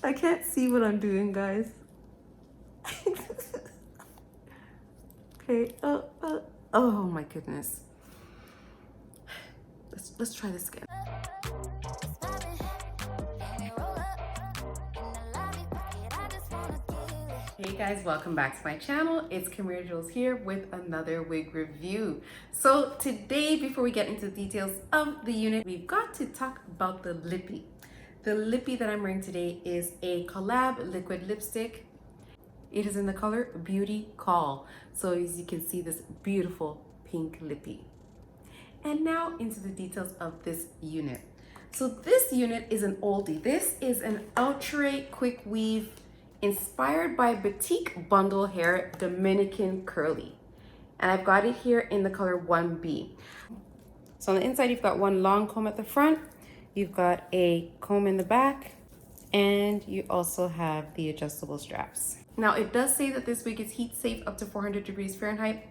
I can't see what I'm doing, guys. Okay. Oh my goodness. Let's try this again. Hey guys, welcome back to my channel. It's Camille Jules here with another wig review. So today, before we get into the details of the unit, we've got to talk about the lippy. The lippy that I'm wearing today is a COL-LAB liquid lipstick. It is in the color Beauty Call. So as you can see, this beautiful pink lippy. And now into the details of this unit. So this unit is an oldie. This is an Outre quick weave inspired by Batik Bundle Hair Dominican Curly. And I've got it here in the color 1B. So on the inside, you've got one long comb at the front, you've got a comb in the back, and you also have the adjustable straps. Now it does say that this wig is heat safe up to 400 degrees Fahrenheit.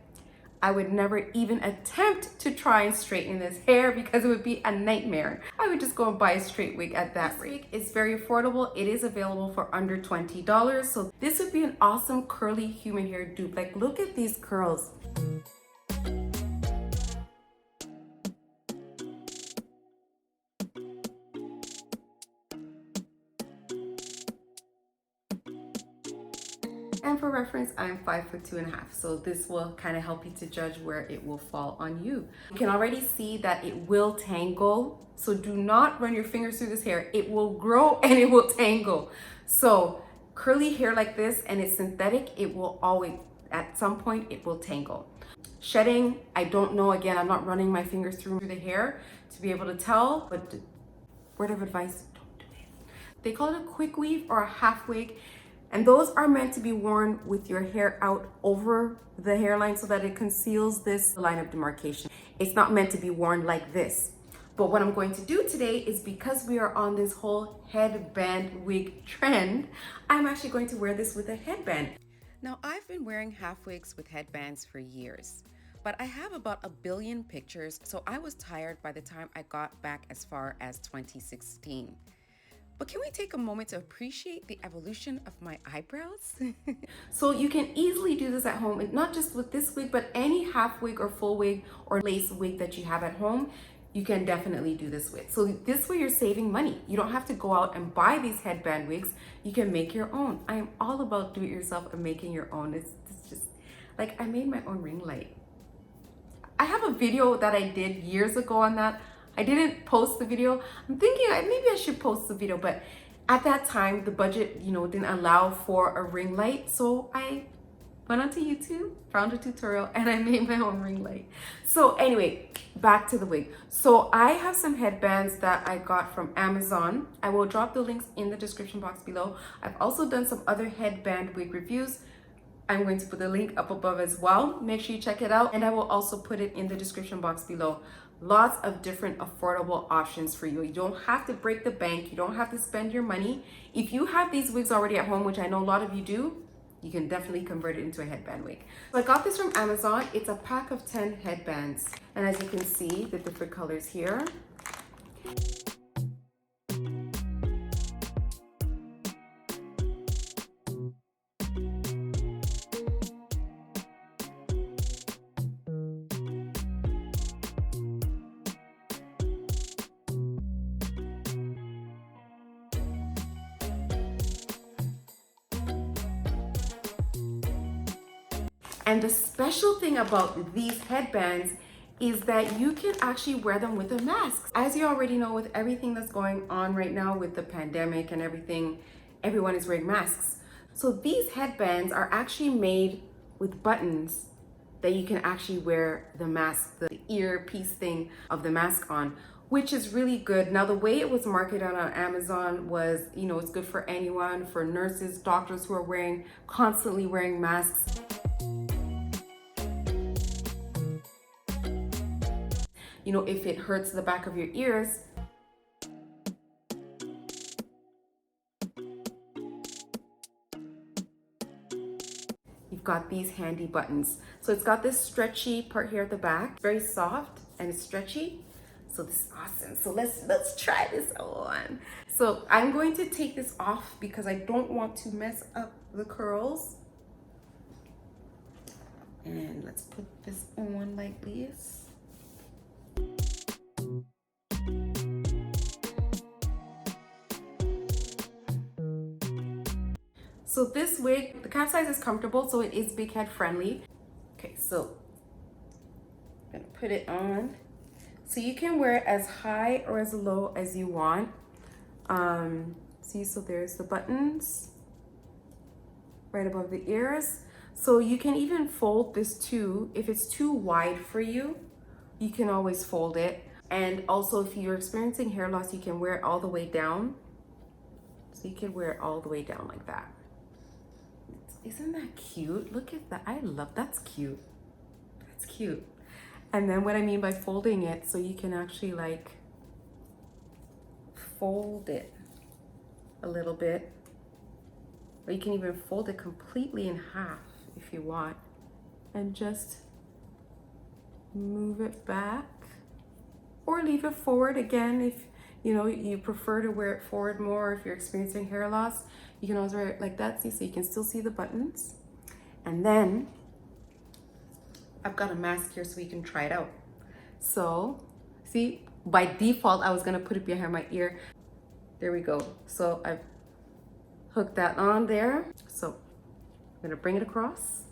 I would never even attempt to try and straighten this hair because it would be a nightmare. I would just go and buy a straight wig at that rate. It's very affordable. It is available for under $20. So this would be an awesome curly human hair dupe. Like, look at these curls. And for reference, I'm 5'2.5", so this will kind of help you to judge where it will fall on you. You can already see that it will tangle, so do not run your fingers through this hair. It will grow and it will tangle. So curly hair like this and it's synthetic, it will always, at some point, it will tangle. Shedding, I don't know. Again, I'm not running my fingers through the hair to be able to tell, but word of advice, don't do it. They call it a quick weave or a half wig. And those are meant to be worn with your hair out over the hairline so that it conceals this line of demarcation. It's not meant to be worn like this. But what I'm going to do today is, because we are on this whole headband wig trend, I'm actually going to wear this with a headband. Now, I've been wearing half wigs with headbands for years, but I have about 1 billion pictures, so I was tired by the time I got back as far as 2016. But can we take a moment to appreciate the evolution of my eyebrows? So you can easily do this at home, and not just with this wig, but any half wig or full wig or lace wig that you have at home, you can definitely do this with. So this way you're saving money. You don't have to go out and buy these headband wigs. You can make your own. I am all about do it yourself and making your own. It's just like, I made my own ring light. I have a video that I did years ago on that. I didn't post the video. I'm thinking maybe I should post the video, but at that time the budget, didn't allow for a ring light. So I went onto YouTube, found a tutorial, and I made my own ring light. So anyway, back to the wig. So I have some headbands that I got from Amazon. I will drop the links in the description box below. I've also done some other headband wig reviews. I'm going to put the link up above as well. Make sure you check it out. And I will also put it in the description box below. Lots of different affordable options for you. You don't have to break the bank. You don't have to spend your money. If you have these wigs already at home, which I know a lot of you do, you can definitely convert it into a headband wig. So I got this from Amazon. It's a pack of 10 headbands. And as you can see, the different colors here. And the special thing about these headbands is that you can actually wear them with a mask. As you already know, with everything that's going on right now with the pandemic and everything, everyone is wearing masks. So these headbands are actually made with buttons that you can actually wear the mask, the earpiece thing of the mask on, which is really good. Now, the way it was marketed on Amazon was, it's good for anyone, for nurses, doctors who are constantly wearing masks. If it hurts the back of your ears, you've got these handy buttons. So it's got this stretchy part here at the back, very soft and it's stretchy. So this is awesome. So let's try this on. So I'm going to take this off because I don't want to mess up the curls. And let's put this on like this. So this wig, the cap size is comfortable, so it is big head friendly. Okay, so I'm gonna put it on. So you can wear it as high or as low as you want. See, so there's the buttons right above the ears. So you can even fold this too. If it's too wide for you, you can always fold it. And also if you're experiencing hair loss, you can wear it all the way down. So you can wear it all the way down like that. Isn't that cute? Look at that. I love, that's cute. That's cute. And then what I mean by folding it, so you can actually like fold it a little bit. Or you can even fold it completely in half if you want. And just move it back. Or leave it forward again if you know you prefer to wear it forward more. If you're experiencing hair loss, you can always wear it like that. See, so you can still see the buttons. And then I've got a mask here so we can try it out. So see, by default I was gonna put it behind my ear. There we go. So I've hooked that on there. So I'm gonna bring it across.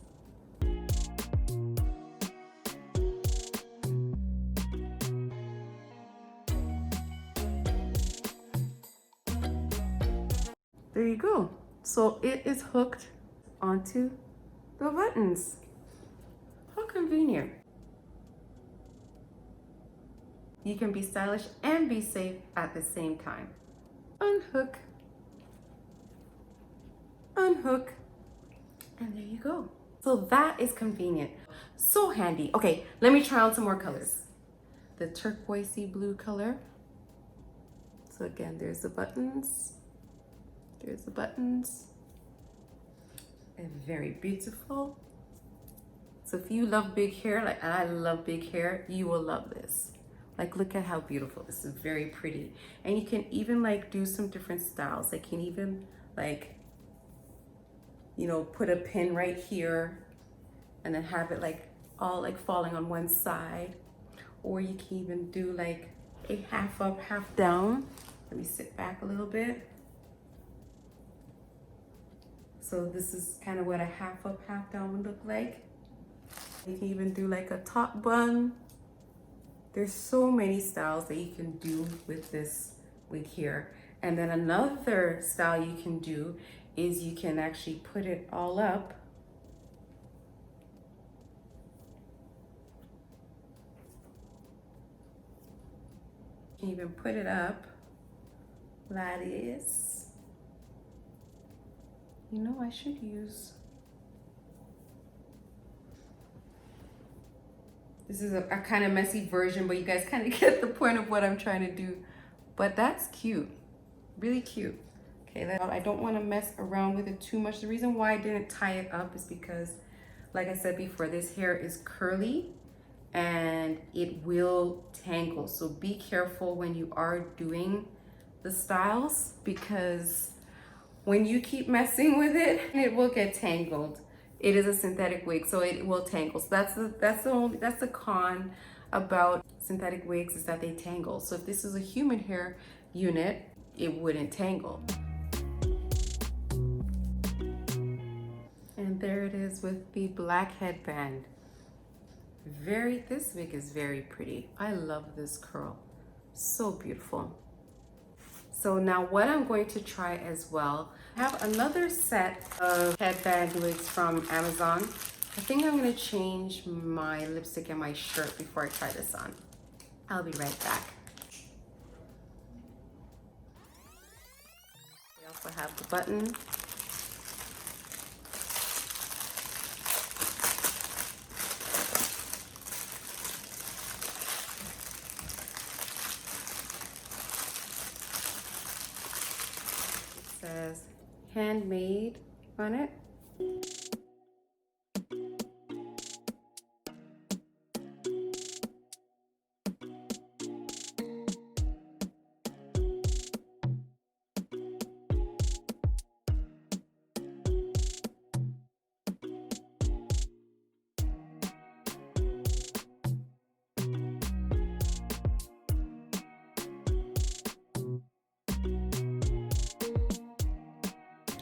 There you go. So it is hooked onto the buttons. How convenient. You can be stylish and be safe at the same time. Unhook, unhook, and there you go. So that is convenient. So handy. Okay, let me try on some more colors. The turquoisey blue color. So again, there's the buttons. There's the buttons. And very beautiful. So if you love big hair, like I love big hair, you will love this. Like, look at how beautiful. This is very pretty. And you can even like do some different styles. I can even like, you know, put a pin right here and then have it like all like falling on one side. Or you can even do like a half up, half down. Let me sit back a little bit. So this is kind of what a half up, half down would look like. You can even do like a top bun. There's so many styles that you can do with this wig here. And then another style you can do is you can actually put it all up. You can even put it up like this. You know, I should use, this is a kind of messy version, but you guys kind of get the point of what I'm trying to do. But that's cute, really cute. Okay, I don't want to mess around with it too much. The reason why I didn't tie it up is because, like I said before, this hair is curly and it will tangle. So be careful when you are doing the styles, because when you keep messing with it, it will get tangled. It is a synthetic wig, so it will tangle. So that's the con about synthetic wigs, is that they tangle. So if this is a human hair unit, it wouldn't tangle. And there it is with the black headband. This wig is very pretty. I love this curl, so beautiful. So now what I'm going to try as well, I have another set of headband wigs from Amazon. I think I'm gonna change my lipstick and my shirt before I try this on. I'll be right back. We also have the button. Says handmade on it.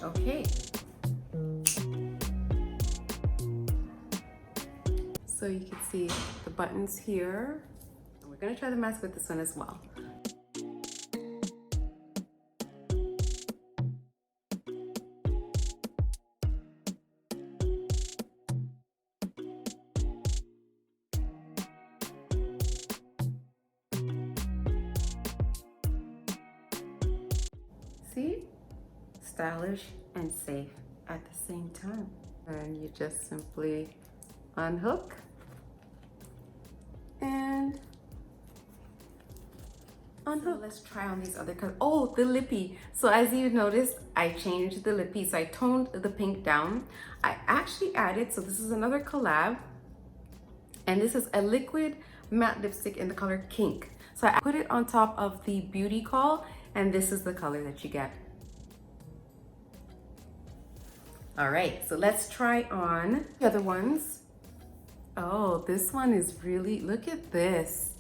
Okay. So you can see the buttons here. And we're gonna try the mask with this one as well. See? Stylish and safe at the same time. And you just simply unhook and unhook. So let's try on these other colors. Oh, the lippy. So as you noticed, I changed the lippy. So I toned the pink down. I actually added, so this is another collab, and this is a liquid matte lipstick in the color Kink. So I put it on top of the Beauty Call, and this is the color that you get. All right, so let's try on the other ones. Oh, this one is really, look at this.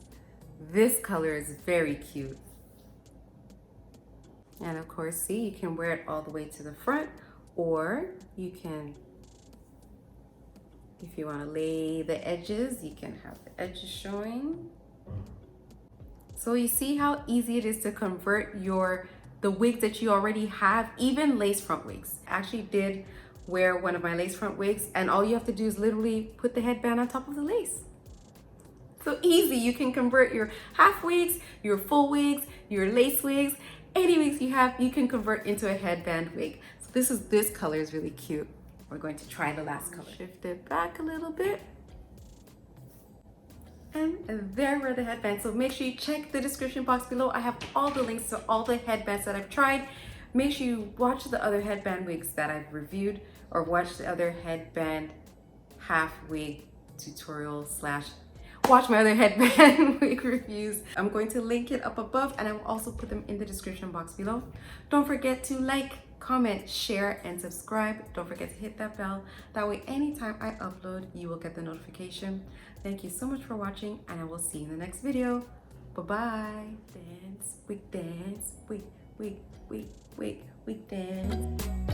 This color is very cute. And of course, see, you can wear it all the way to the front, or you can, if you want to lay the edges, you can have the edges showing. So you see how easy it is to convert the wigs that you already have, even lace front wigs. I actually did wear one of my lace front wigs, and all you have to do is literally put the headband on top of the lace. So easy, you can convert your half wigs, your full wigs, your lace wigs, any wigs you have, you can convert into a headband wig. So this color is really cute. We're going to try the last color. Shift it back a little bit. And there were the headbands. So make sure you check the description box below. I have all the links to all the headbands that I've tried. Make sure you watch the other headband wigs that I've reviewed, or watch the other headband half wig tutorial / watch my other headband wig reviews. I'm going to link it up above, and I will also put them in the description box below. Don't forget to like, comment, share, and subscribe. Don't forget to hit that bell. That way, anytime I upload, you will get the notification. Thank you so much for watching, and I will see you in the next video. Bye-bye. Dance, wig dance, wig, wig, wig, wig, wig dance.